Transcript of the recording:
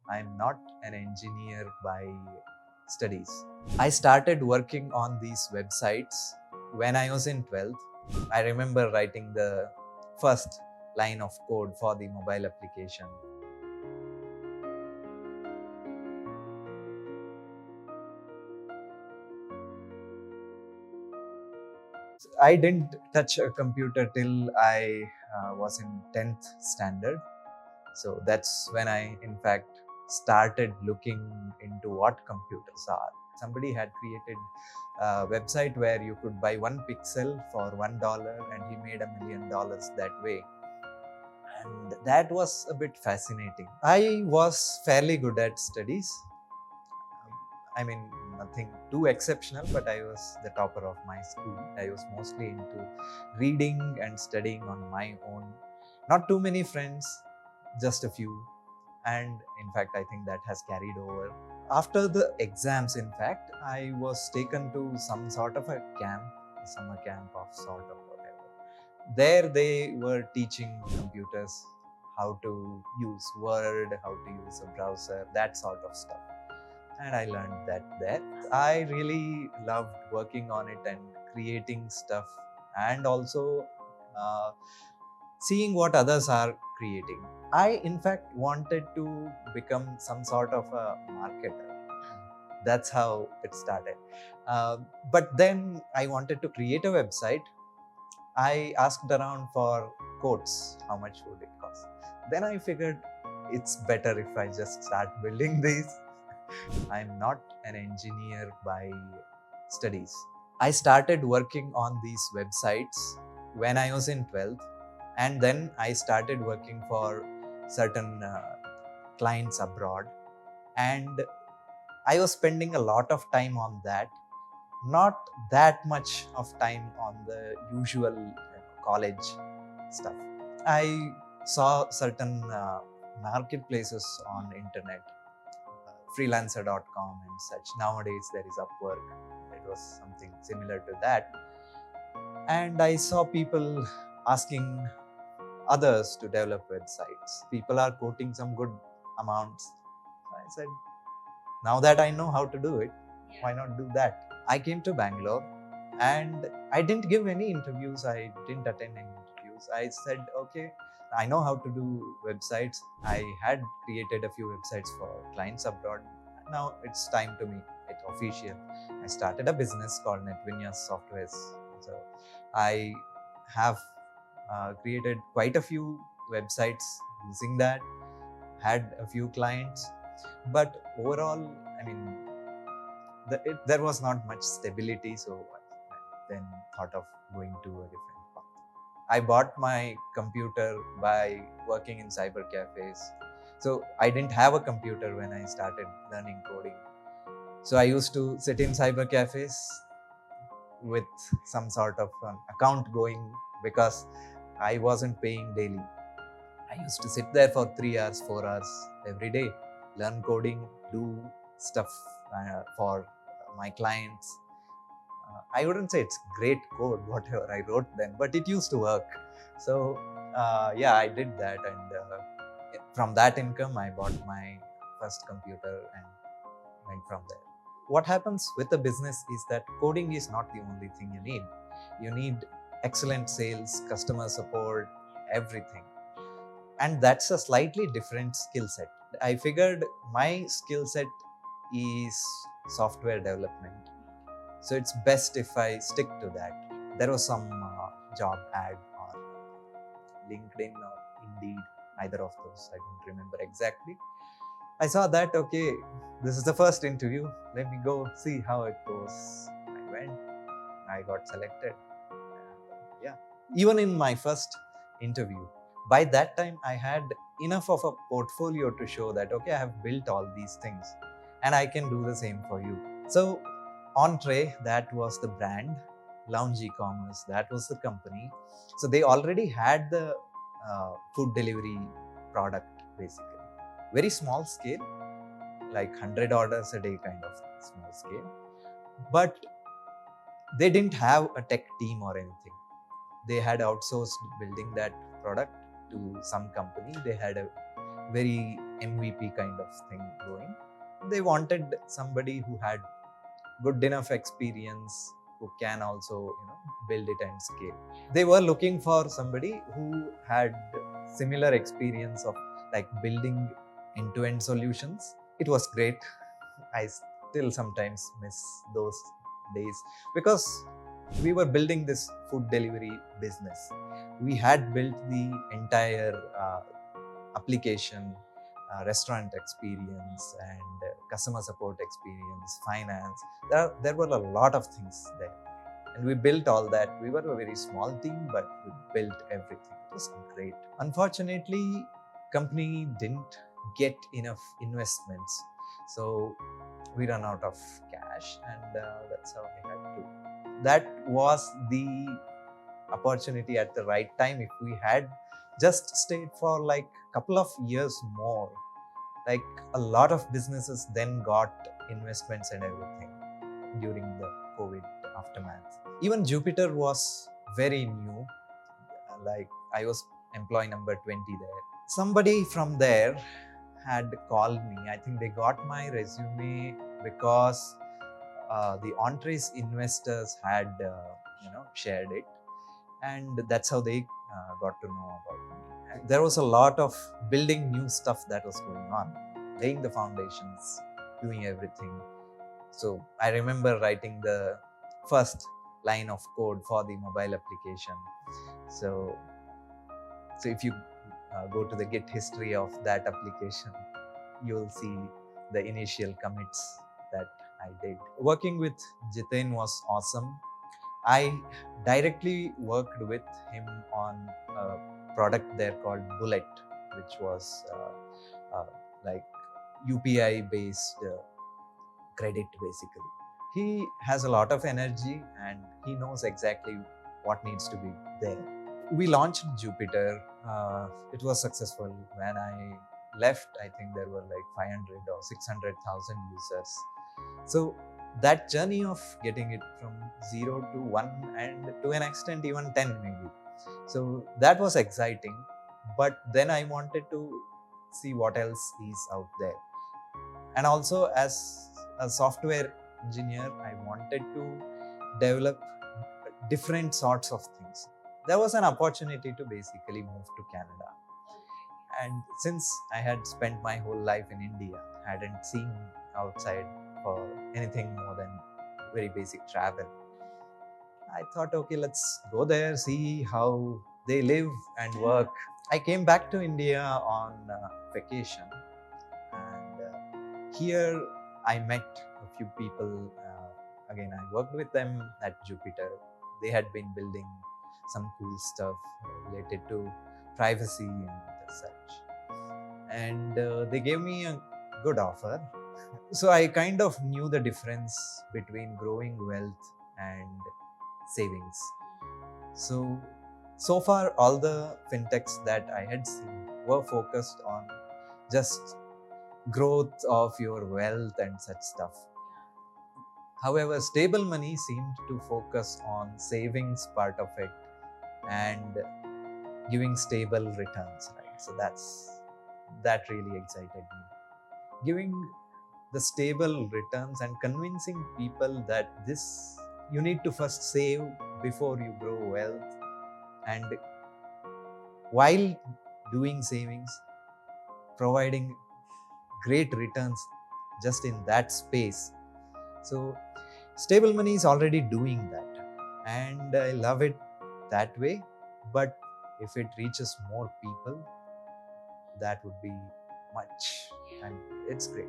I'm not an engineer by studies. I started working on these websites when I was in 12th. I remember writing the first line of code for the mobile application. I didn't touch a computer till I was in 10th standard. So that's when I, in fact, started looking into what computers are. Somebody had created a website where you could buy one pixel for $1 and he made $1 million that way. And that was a bit fascinating. I was fairly good at studies. I mean, nothing too exceptional, but I was the topper of my school. I was mostly into reading and studying on my own. Not too many friends, just a few. And in fact, I think that has carried over. After the exams, in fact, I was taken to some sort of a camp, a summer camp of sort of whatever. There they were teaching computers how to use Word, how to use a browser, that sort of stuff. And I learned that there. I really loved working on it and creating stuff, and also uh, seeing what others are creating. I, in fact, wanted to become some sort of a marketer. That's how it started. But then I wanted to create a website. I asked around for quotes, how much would it cost? Then I figured it's better if I just start building these. I'm not an engineer by studies. I started working on these websites when I was in 12th, and then I started working for certain clients abroad, and I was spending a lot of time on that, not that much of time on the usual college stuff. I saw certain marketplaces on internet, freelancer.com and such. Nowadays there is Upwork. It was something similar to that. And I saw people asking others to develop websites. People are quoting some good amounts. I said, now that I know how to do it, why not do that? I came to Bangalore and I didn't give any interviews. I didn't attend any interviews. I said, okay, I know how to do websites. I had created a few websites for clients abroad. Now it's time to make it official. I started a business called NetVinyas Softwares. So I have created quite a few websites using that, had a few clients, but overall, I mean, there was not much stability, so I then thought of going to a different path. I bought my computer by working in cyber cafes. So I didn't have a computer when I started learning coding. So I used to sit in cyber cafes with some sort of an account going because I wasn't paying daily. I used to sit there for 3 hours, 4 hours every day, learn coding, do stuff for my clients. I wouldn't say it's great code, whatever I wrote then, but it used to work. So, yeah, I did that. And from that income, I bought my first computer and went from there. What happens with a business is that coding is not the only thing you need. You need excellent sales, customer support, everything. And that's a slightly different skill set. I figured my skill set is software development, so it's best if I stick to that. There was some job ad on LinkedIn or Indeed, either of those, I don't remember exactly. I saw that, okay, this is the first interview, let me go see how it goes. I went, I got selected. Yeah, even in my first interview, by that time I had enough of a portfolio to show that, okay, I have built all these things and I can do the same for you. So Entree, that was the brand. Lounge e-commerce, that was the company. So they already had the food delivery product, basically very small scale, like 100 orders a day kind of small scale, but they didn't have a tech team or anything. They had outsourced building that product to some company. They had a very MVP kind of thing going. They wanted somebody who had good enough experience, who can also build it and scale. They were looking for somebody who had similar experience of like building end-to-end solutions. It was great. I still sometimes miss those days because we were building this food delivery business. We had built the entire application, restaurant experience, and customer support experience, finance. There were a lot of things there. And we built all that. We were a very small team, but we built everything. It was great. Unfortunately, company didn't get enough investments. So we ran out of cash, and that's how we had to. That was the opportunity at the right time. If we had just stayed for like a couple of years more, like a lot of businesses then got investments and everything during the COVID aftermath. Even Jupiter was very new. Like I was employee number 20 there. Somebody from there had called me. I think they got my resume because the Entree's investors had shared it, and that's how they got to know about me. And there was a lot of building new stuff that was going on, laying the foundations, doing everything. So I remember writing the first line of code for the mobile application. So if you go to the Git history of that application, you'll see the initial commits that I did. Working with Jitin was awesome. I directly worked with him on a product there called Bullet, which was like UPI based credit basically. He has a lot of energy and he knows exactly what needs to be there. We launched Jupiter. It was successful. When I left, I think there were like 500 or 600,000 users. So that journey of getting it from 0 to 1 and to an extent even 10 maybe. So that was exciting. But then I wanted to see what else is out there. And also as a software engineer, I wanted to develop different sorts of things. There was an opportunity to basically move to Canada. And since I had spent my whole life in India, hadn't seen outside for anything more than very basic travel, I thought, okay, let's go there, see how they live and work. I came back to India on vacation, and here I met a few people. Again, I worked with them at Jupiter. They had been building some cool stuff related to privacy and such. And they gave me a good offer. So I kind of knew the difference between growing wealth and savings. So far, all the fintechs that I had seen were focused on just growth of your wealth and such stuff. However, stable money seemed to focus on savings part of it and giving stable returns, right? So that really excited me. Giving the stable returns and convincing people that this you need to first save before you grow wealth, and while doing savings, providing great returns just in that space. So stable money is already doing that, and I love it that way. But if it reaches more people, that would be much, and it's great.